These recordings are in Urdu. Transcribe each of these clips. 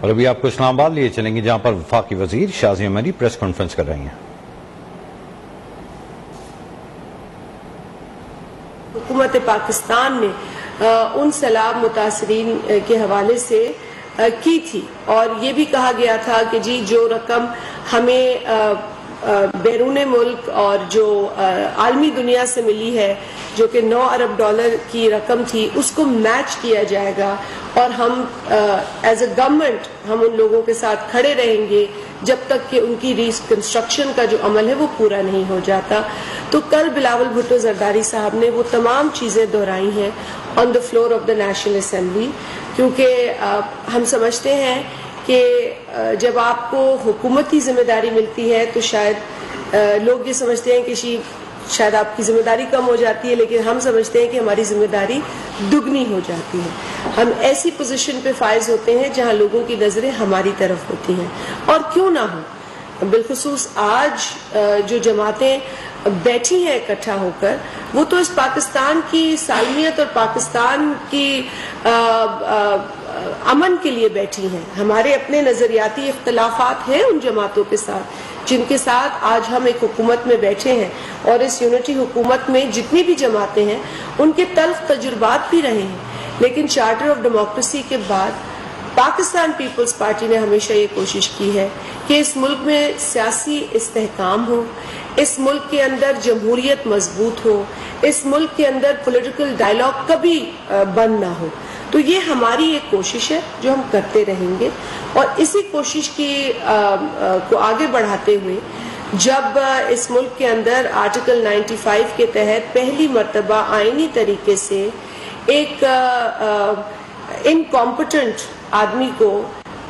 اور ابھی آپ کو اسلام آباد لیے چلیں گے جہاں پر وفاقی وزیر شازیہ عمری پریس کانفرنس کر رہی ہیں۔ حکومت پاکستان نے ان سیلاب متاثرین کے حوالے سے کی تھی اور یہ بھی کہا گیا تھا کہ جی جو رقم ہمیں بیرون ملک اور جو عالمی دنیا سے ملی ہے جو کہ 9 ارب ڈالر کی رقم تھی اس کو میچ کیا جائے گا اور ہم ایز اے گورنمنٹ ہم ان لوگوں کے ساتھ کھڑے رہیں گے جب تک کہ ان کی ریکنسٹرکشن کا جو عمل ہے وہ پورا نہیں ہو جاتا۔ تو کل بلاول بھٹو زرداری صاحب نے وہ تمام چیزیں دہرائی ہیں on the floor of the national assembly, کیونکہ ہم سمجھتے ہیں کہ جب آپ کو حکومتی ذمہ داری ملتی ہے تو شاید لوگ یہ سمجھتے ہیں کہ شاید آپ کی ذمہ داری کم ہو جاتی ہے، لیکن ہم سمجھتے ہیں کہ ہماری ذمہ داری دگنی ہو جاتی ہے۔ ہم ایسی پوزیشن پہ فائز ہوتے ہیں جہاں لوگوں کی نظریں ہماری طرف ہوتی ہیں، اور کیوں نہ ہو، بالخصوص آج جو جماعتیں بیٹھی ہیں اکٹھا ہو کر، وہ تو اس پاکستان کی سالمیت اور پاکستان کی امن کے لیے بیٹھی ہیں۔ ہمارے اپنے نظریاتی اختلافات ہیں ان جماعتوں کے ساتھ جن کے ساتھ آج ہم ایک حکومت میں بیٹھے ہیں، اور اس یونٹی حکومت میں جتنی بھی جماعتیں ہیں ان کے تلخ تجربات بھی رہے ہیں، لیکن چارٹر آف ڈیموکریسی کے بعد پاکستان پیپلز پارٹی نے ہمیشہ یہ کوشش کی ہے کہ اس ملک میں سیاسی استحکام ہو، اس ملک کے اندر جمہوریت مضبوط ہو، اس ملک کے اندر پولیٹیکل ڈائلاگ کبھی بند نہ ہو۔ تو یہ ہماری ایک کوشش ہے جو ہم کرتے رہیں گے، اور اسی کوشش کو آگے بڑھاتے ہوئے جب اس ملک کے اندر آرٹیکل 95 کے تحت پہلی مرتبہ آئینی طریقے سے ایک انکمپٹنٹ آدمی کو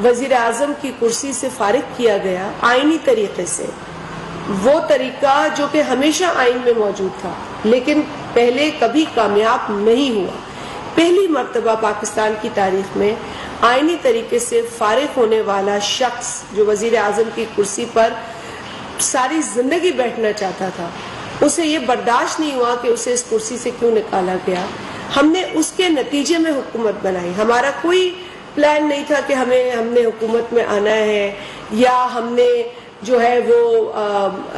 وزیر اعظم کی کرسی سے فارغ کیا گیا آئینی طریقے سے، وہ طریقہ جو کہ ہمیشہ آئین میں موجود تھا لیکن پہلے کبھی کامیاب نہیں ہوا، پہلی مرتبہ پاکستان کی تاریخ میں آئینی طریقے سے فارغ ہونے والا شخص جو وزیر اعظم کی کرسی پر ساری زندگی بیٹھنا چاہتا تھا، اسے یہ برداشت نہیں ہوا کہ اسے اس کرسی سے کیوں نکالا گیا۔ ہم نے اس کے نتیجے میں حکومت بنائی، ہمارا کوئی پلان نہیں تھا کہ ہم نے حکومت میں آنا ہے یا ہم نے جو ہے وہ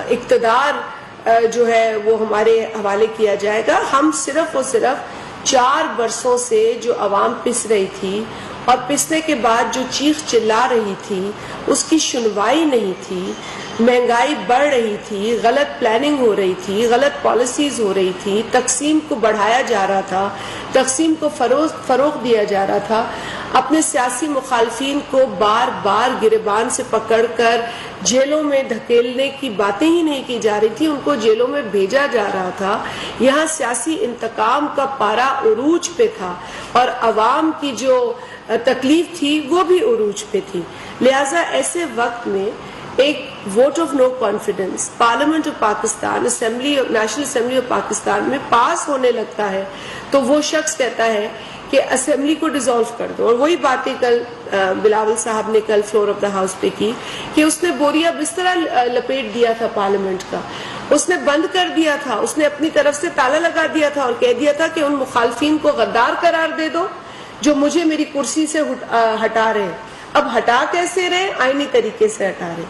اقتدار جو ہے وہ ہمارے حوالے کیا جائے گا۔ ہم صرف اور صرف 4 برسوں سے جو عوام پس رہی تھی اور پسنے کے بعد جو چیخ چلا رہی تھی اس کی سنوائی نہیں تھی، مہنگائی بڑھ رہی تھی، غلط پلاننگ ہو رہی تھی، غلط پالیسیز ہو رہی تھی، تقسیم کو بڑھایا جا رہا تھا، تقسیم کو فروغ دیا جا رہا تھا، اپنے سیاسی مخالفین کو بار بار گریبان سے پکڑ کر جیلوں میں دھکیلنے کی باتیں ہی نہیں کی جا رہی تھی، ان کو جیلوں میں بھیجا جا رہا تھا۔ یہاں سیاسی انتقام کا پارا عروج پہ تھا اور عوام کی جو تکلیف تھی وہ بھی عروج پہ تھی، لہٰذا ایسے وقت میں ایک vote of no confidence parliament of Pakistan national assembly of Pakistan میں پاس ہونے لگتا ہے تو وہ شخص کہتا ہے کہ اسمبلی کو ڈیزالو کر دو، اور وہی باتیں کل بلاول صاحب نے کل فلور آف دا ہاؤس پہ کی کہ اس نے بوریا بسترا لپیٹ دیا تھا پارلیمنٹ کا، اس نے بند کر دیا تھا، اس نے اپنی طرف سے تالا لگا دیا تھا اور کہہ دیا تھا کہ ان مخالفین کو غدار قرار دے دو جو مجھے میری کرسی سے ہٹا رہے ہیں۔ اب ہٹا کیسے رہے؟ آئینی طریقے سے ہٹا رہے،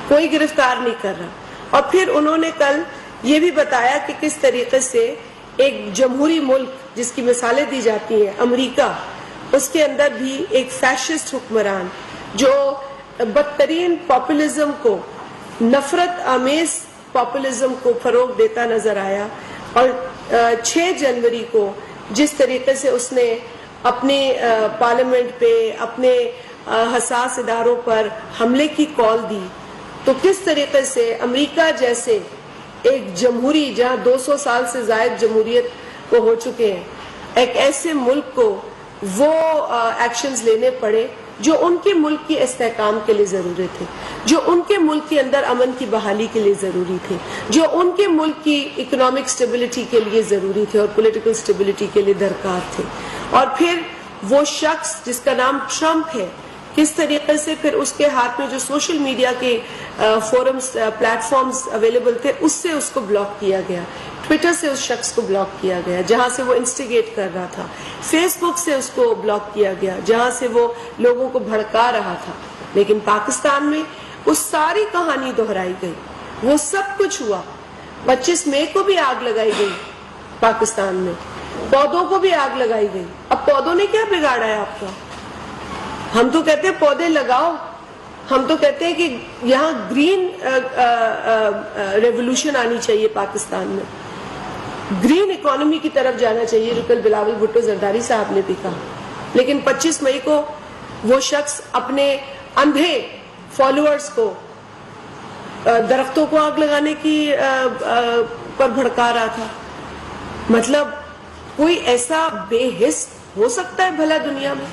کوئی گرفتار نہیں کر رہا۔ اور پھر انہوں نے کل یہ بھی بتایا کہ کس طریقے سے ایک جمہوری ملک جس کی مثالیں دی جاتی ہیں امریکہ، اس کے اندر بھی ایک فیشسٹ حکمران جو بدترین پاپولزم کو، نفرت آمیز پاپولزم کو فروغ دیتا نظر آیا، اور 6 جنوری کو جس طریقے سے اس نے اپنے پارلیمنٹ پہ اپنے حساس اداروں پر حملے کی کال دی، تو کس طریقے سے امریکہ جیسے ایک جمہوری جہاں 200 سال سے زائد جمہوریت کو ہو چکے ہیں، ایک ایسے ملک کو وہ ایکشنز لینے پڑے جو ان کے ملک کی استحکام کے لیے ضروری تھے، جو ان کے ملک کے اندر امن کی بحالی کے لیے ضروری تھے، جو ان کے ملک کی اکنامک سٹیبلٹی کے لیے ضروری تھے اور پولیٹیکل سٹیبلٹی کے لیے درکار تھے۔ اور پھر وہ شخص جس کا نام ٹرمپ ہے، کس طریقے سے پھر اس کے ہاتھ میں جو سوشل میڈیا کے فورمز پلیٹ فارمز اویلیبل تھے اس سے اس کو بلاک کیا گیا۔ ٹویٹر سے اس شخص کو بلاک کیا گیا جہاں سے وہ انسٹیگیٹ کر رہا تھا، فیس بک سے اس کو بلاک کیا گیا جہاں سے وہ لوگوں کو بھڑکا رہا تھا. لیکن پاکستان میں اس ساری کہانی دہرائی گئی، وہ سب کچھ ہوا. 25 مئی کو بھی آگ لگائی گئی پاکستان میں، پودوں کو بھی آگ لگائی گئی. اب پودوں نے کیا بگاڑا ہے آپ کا؟ ہم تو کہتے ہیں پودے لگاؤ، ہم تو کہتے ہیں کہ یہاں گرین ریولوشن آنی چاہیے، پاکستان میں گرین اکانومی کی طرف جانا چاہیے، جو کل بلاول بھٹو زرداری صاحب نے بھی کہا. لیکن 25 مئی کو وہ شخص اپنے اندھے فالوورز کو درختوں کو آگ لگانے کی پر بھڑکا رہا تھا. مطلب کوئی ایسا بے حس ہو سکتا ہے بھلا دنیا میں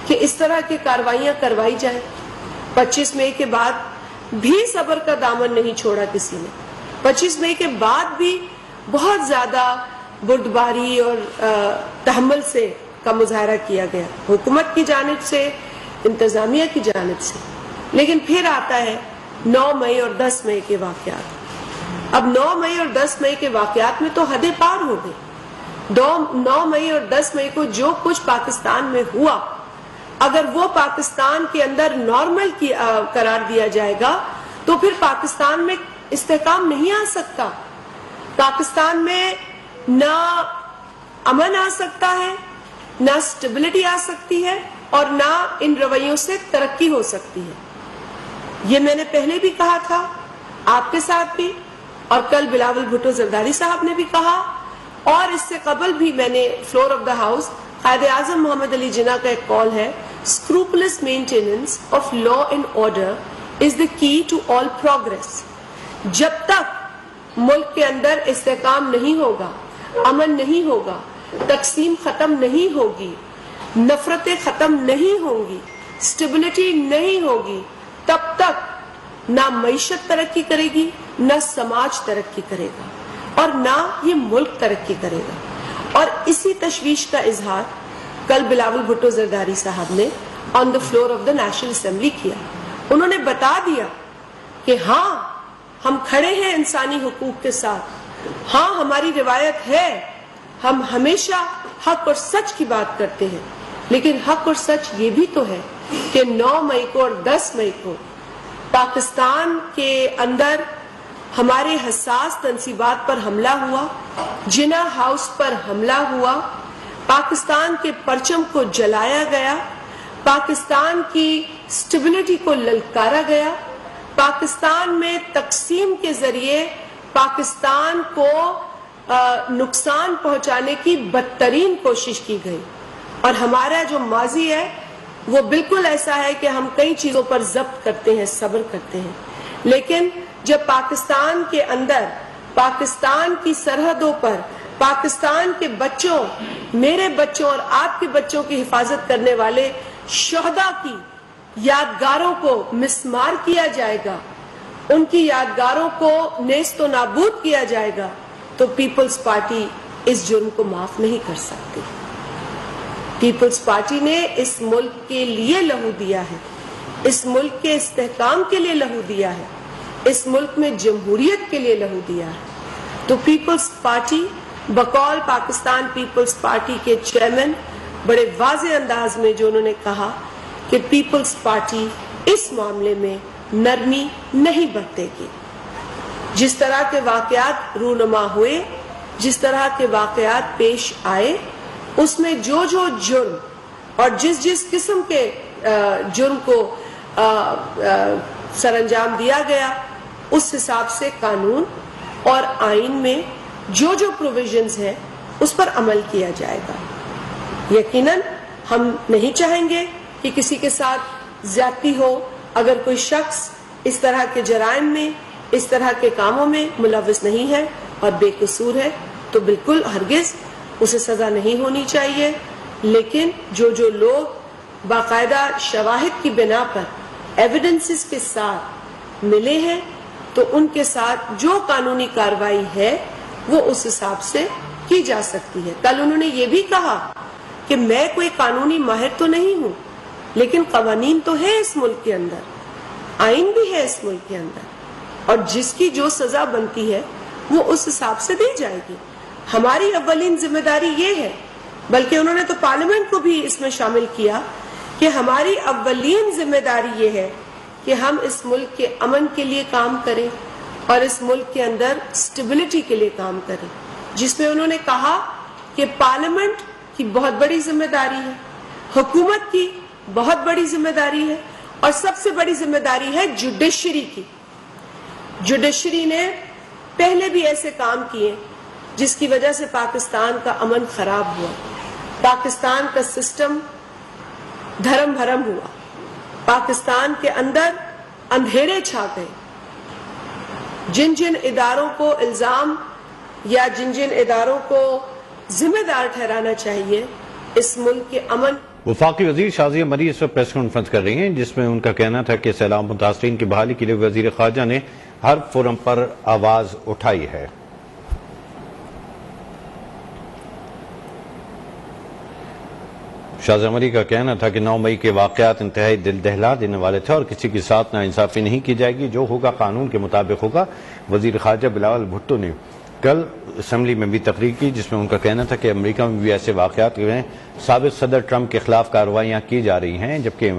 کہ اس طرح کی کاروائیاں کروائی جائیں؟ 25 مئی کے بعد بھی صبر کا دامن نہیں چھوڑا کسی نے. 25 مئی کے بعد بھی بہت زیادہ بردباری اور تحمل سے کا مظاہرہ کیا گیا، حکومت کی جانب سے، انتظامیہ کی جانب سے. لیکن پھر آتا ہے 9 مئی اور 10 مئی کے واقعات. اب 9 مئی اور 10 مئی کے واقعات میں تو حدیں پار ہو گئی. 9 مئی اور 10 مئی کو جو کچھ پاکستان میں ہوا، اگر وہ پاکستان کے اندر نارمل قرار دیا جائے گا تو پھر پاکستان میں استحکام نہیں آ سکتا. پاکستان میں نہ امن آ سکتا ہے، نہ اسٹیبلٹی آ سکتی ہے، اور نہ ان رویوں سے ترقی ہو سکتی ہے. یہ میں نے پہلے بھی کہا تھا آپ کے ساتھ بھی، اور کل بلاول بھٹو زرداری صاحب نے بھی کہا، اور اس سے قبل بھی میں نے floor of the house Quaid Azam محمد علی جناح کا ایک کال ہے، scrupulous maintenance of law and order is the key to all progress. جب تک ملک کے اندر استحکام نہیں ہوگا، امن نہیں ہوگا، تقسیم ختم نہیں ہوگی، نفرتیں ختم نہیں ہوں گی، اسٹیبلٹی نہیں ہوگی، تب تک نہ معیشت ترقی کرے گی، نہ سماج ترقی کرے گا، اور نہ یہ ملک ترقی کرے گا. اور اسی تشویش کا اظہار کل بلاول بھٹو زرداری صاحب نے on the floor of the national assembly کیا. انہوں نے بتا دیا کہ ہاں ہم کھڑے ہیں انسانی حقوق کے ساتھ، ہاں ہماری روایت ہے، ہم ہمیشہ حق اور سچ کی بات کرتے ہیں. لیکن حق اور سچ یہ بھی تو ہے کہ 9 مئی کو اور 10 مئی کو پاکستان کے اندر ہمارے حساس تنصیبات پر حملہ ہوا، جناح ہاؤس پر حملہ ہوا، پاکستان کے پرچم کو جلایا گیا، پاکستان کی اسٹیبلٹی کو للکارا گیا، پاکستان میں تقسیم کے ذریعے پاکستان کو نقصان پہنچانے کی بدترین کوشش کی گئی. اور ہمارا جو ماضی ہے وہ بالکل ایسا ہے کہ ہم کئی چیزوں پر ضبط کرتے ہیں، صبر کرتے ہیں، لیکن جب پاکستان کے اندر، پاکستان کی سرحدوں پر، پاکستان کے بچوں، میرے بچوں اور آپ کے بچوں کی حفاظت کرنے والے شہداء کی یادگاروں کو مسمار کیا جائے گا، ان کی یادگاروں کو نیست و نابود کیا جائے گا، تو پیپلز پارٹی اس جرم کو معاف نہیں کر سکتی. پیپلز پارٹی نے اس ملک کے لیے لہو دیا ہے، اس ملک کے استحکام کے لیے لہو دیا ہے، اس ملک میں جمہوریت کے لیے لہو دیا ہے. تو پیپلز پارٹی بقول پاکستان پیپلز پارٹی کے چیئرمین بڑے واضح انداز میں جو انہوں نے کہا کہ پیپلز پارٹی اس معاملے میں نرمی نہیں برتے گی. جس طرح کے واقعات رونما ہوئے، جس طرح کے واقعات پیش آئے، اس میں جو جرم اور جس قسم کے جرم کو سر انجام دیا گیا، اس حساب سے قانون اور آئین میں جو پروویژنز ہیں اس پر عمل کیا جائے گا. یقیناً ہم نہیں چاہیں گے کہ کسی کے ساتھ زیادتی ہو. اگر کوئی شخص اس طرح کے جرائم میں، اس طرح کے کاموں میں ملوث نہیں ہے اور بے قصور ہے تو بالکل ہرگز اسے سزا نہیں ہونی چاہیے. لیکن جو لوگ باقاعدہ شواہد کی بنا پر ایویڈنسز کے ساتھ ملے ہیں تو ان کے ساتھ جو قانونی کارروائی ہے وہ اس حساب سے کی جا سکتی ہے. کل انہوں نے یہ بھی کہا کہ میں کوئی قانونی ماہر تو نہیں ہوں، لیکن قوانین تو ہے اس ملک کے اندر، آئین بھی ہے اس ملک کے اندر، اور جس کی جو سزا بنتی ہے وہ اس حساب سے دی جائے گی. ہماری اولین ذمہ داری یہ ہے، بلکہ انہوں نے تو پارلیمنٹ کو بھی اس میں شامل کیا کہ ہماری اولین ذمہ داری یہ ہے کہ ہم اس ملک کے امن کے لیے کام کریں اور اس ملک کے اندر اسٹیبلٹی کے لیے کام کریں، جس میں انہوں نے کہا کہ پارلیمنٹ کی بہت بڑی ذمہ داری ہے، حکومت کی بہت بڑی ذمہ داری ہے، اور سب سے بڑی ذمہ داری ہے جوڈیشری کی. جوڈیشری نے پہلے بھی ایسے کام کیے جس کی وجہ سے پاکستان کا امن خراب ہوا، پاکستان کا سسٹم دھرم بھرم ہوا، پاکستان کے اندر اندھیرے چھا گئے. جن جن اداروں کو الزام یا جن جن اداروں کو ذمہ دار ٹھہرانا چاہیے اس ملک کے امن. وفاقی وزیر شازیہ مری اس وقت پریس کانفرنس کر رہی ہیں، جس میں ان کا کہنا تھا کہ سیلاب متاثرین کی بحالی کے لیے وزیر خارجہ نے ہر فورم پر آواز اٹھائی ہے. شازیہ مری کا کہنا تھا کہ 9 مئی کے واقعات انتہائی دل دہلا دینے والے تھے اور کسی کے ساتھ ناانصافی نہیں کی جائے گی، جو ہوگا قانون کے مطابق ہوگا. وزیر خارجہ بلاول بھٹو نے کل اسمبلی میں بھی تقریر کی، جس میں ان کا کہنا تھا کہ امریکہ میں بھی ایسے واقعات ہوئے ہیں. سابق صدر ٹرمپ کے خلاف کارروائیاں کی جا رہی ہیں، جبکہ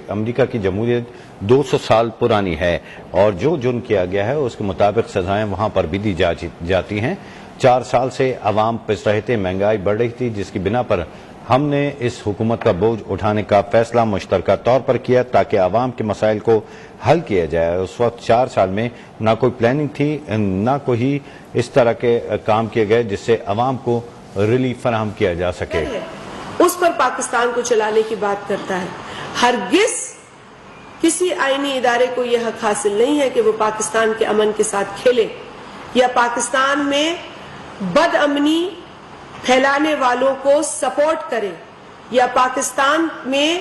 امریکہ کی جمہوریت 200 سال پرانی ہے اور جو جرم کیا گیا ہے اس کے مطابق سزائیں وہاں پر بھی دی جاتی ہیں. 4 سال سے عوام پس رہے تھے، مہنگائی بڑھ رہی تھی، جس کی بنا پر ہم نے اس حکومت کا بوجھ اٹھانے کا فیصلہ مشترکہ طور پر کیا تاکہ عوام کے مسائل کو حل کیا جائے. اس وقت 4 سال میں نہ کوئی پلاننگ تھی، نہ کوئی اس طرح کے کام کیے گئے جس سے عوام کو ریلیف فراہم کیا جا سکے. اس پر پاکستان کو چلانے کی بات کرتا ہے. ہرگز کسی آئینی ادارے کو یہ حق حاصل نہیں ہے کہ وہ پاکستان کے امن کے ساتھ کھیلے یا پاکستان میں بد امنی پھیلانے والوں کو سپورٹ کرے یا پاکستان میں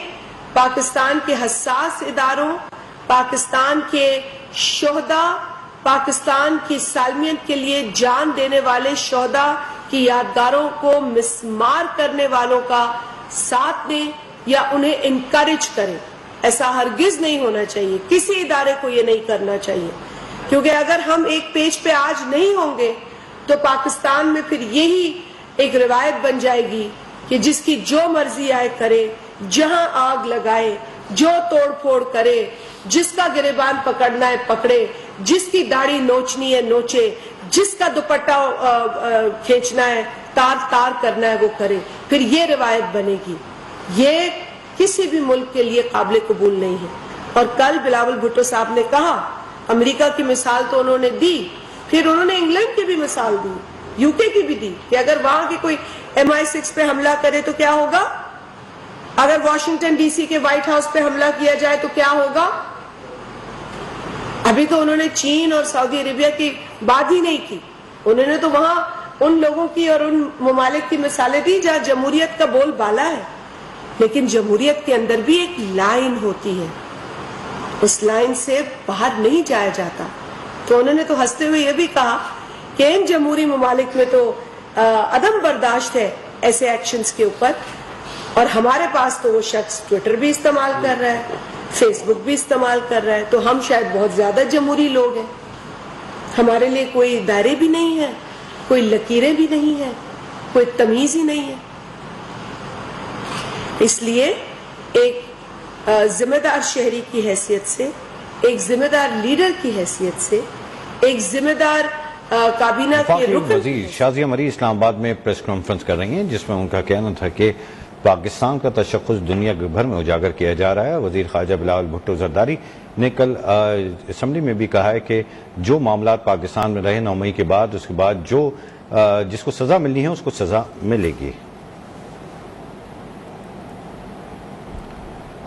پاکستان کے حساس اداروں، پاکستان کے شہداء، پاکستان کی سالمیت کے لیے جان دینے والے شہداء کی یادگاروں کو مسمار کرنے والوں کا ساتھ دیں یا انہیں انکریج کریں. ایسا ہرگز نہیں ہونا چاہیے، کسی ادارے کو یہ نہیں کرنا چاہیے، کیونکہ اگر ہم ایک پیج پہ آج نہیں ہوں گے تو پاکستان میں پھر یہی ایک روایت بن جائے گی کہ جس کی جو مرضی آئے کرے، جہاں آگ لگائے، جو توڑ پھوڑ کرے، جس کا گریبان پکڑنا ہے پکڑے، جس کی داڑھی نوچنی ہے نوچے، جس کا دوپٹہ کھینچنا ہے، تار کرنا ہے وہ کرے. پھر یہ روایت بنے گی. یہ کسی بھی ملک کے لیے قابل قبول نہیں ہے. اور کل بلاول بھٹو صاحب نے کہا، امریکہ کی مثال تو انہوں نے دی، پھر انہوں نے انگلینڈ کی بھی مثال دی، یو کے کی بھی دی کہ اگر وہاں کی کوئی MI6 پہ حملہ کرے تو کیا ہوگا، اگر واشنگٹن ڈی سی کے وائٹ ہاؤس پہ حملہ کیا جائے تو کیا ہوگا. ابھی تو انہوں نے چین اور سعودی عربیہ کی بات ہی نہیں کی، انہوں نے تو وہاں ان لوگوں کی اور ان ممالک کی مثالیں دی جہاں جمہوریت کا بول بالا ہے. لیکن جمہوریت کے اندر بھی ایک لائن ہوتی ہے، اس لائن سے باہر نہیں جایا جاتا. تو انہوں نے تو ہنستے ہوئے یہ بھی کہا کہ ان جمہوری ممالک میں تو عدم برداشت ہے ایسے ایکشنز کے اوپر، اور ہمارے پاس تو وہ شخص ٹویٹر بھی استعمال کر رہا ہے، فیس بک بھی استعمال کر رہا ہے، تو ہم شاید بہت زیادہ جمہوری لوگ ہیں. ہمارے لیے کوئی دائرے بھی نہیں ہے، کوئی لکیریں بھی نہیں ہیں، کوئی تمیز ہی نہیں ہے. اس لیے ایک ذمہ دار شہری کی حیثیت سے، ایک ذمہ دار لیڈر کی حیثیت سے، ایک ذمہ دار کابینہ کے رکن. وزیر شازیہ مری اسلام آباد میں پریس کانفرنس کر رہی ہیں، جس میں ان کا کہنا تھا کہ پاکستان کا تشخص دنیا بھر میں اجاگر کیا جا رہا ہے. وزیر خارجہ بلاول بھٹو زرداری نے کل اسمبلی میں بھی کہا ہے کہ جو معاملات پاکستان میں رہے 9 مئی کے بعد، اس کے بعد جو جس کو سزا ملنی ہے اس کو سزا ملے گی.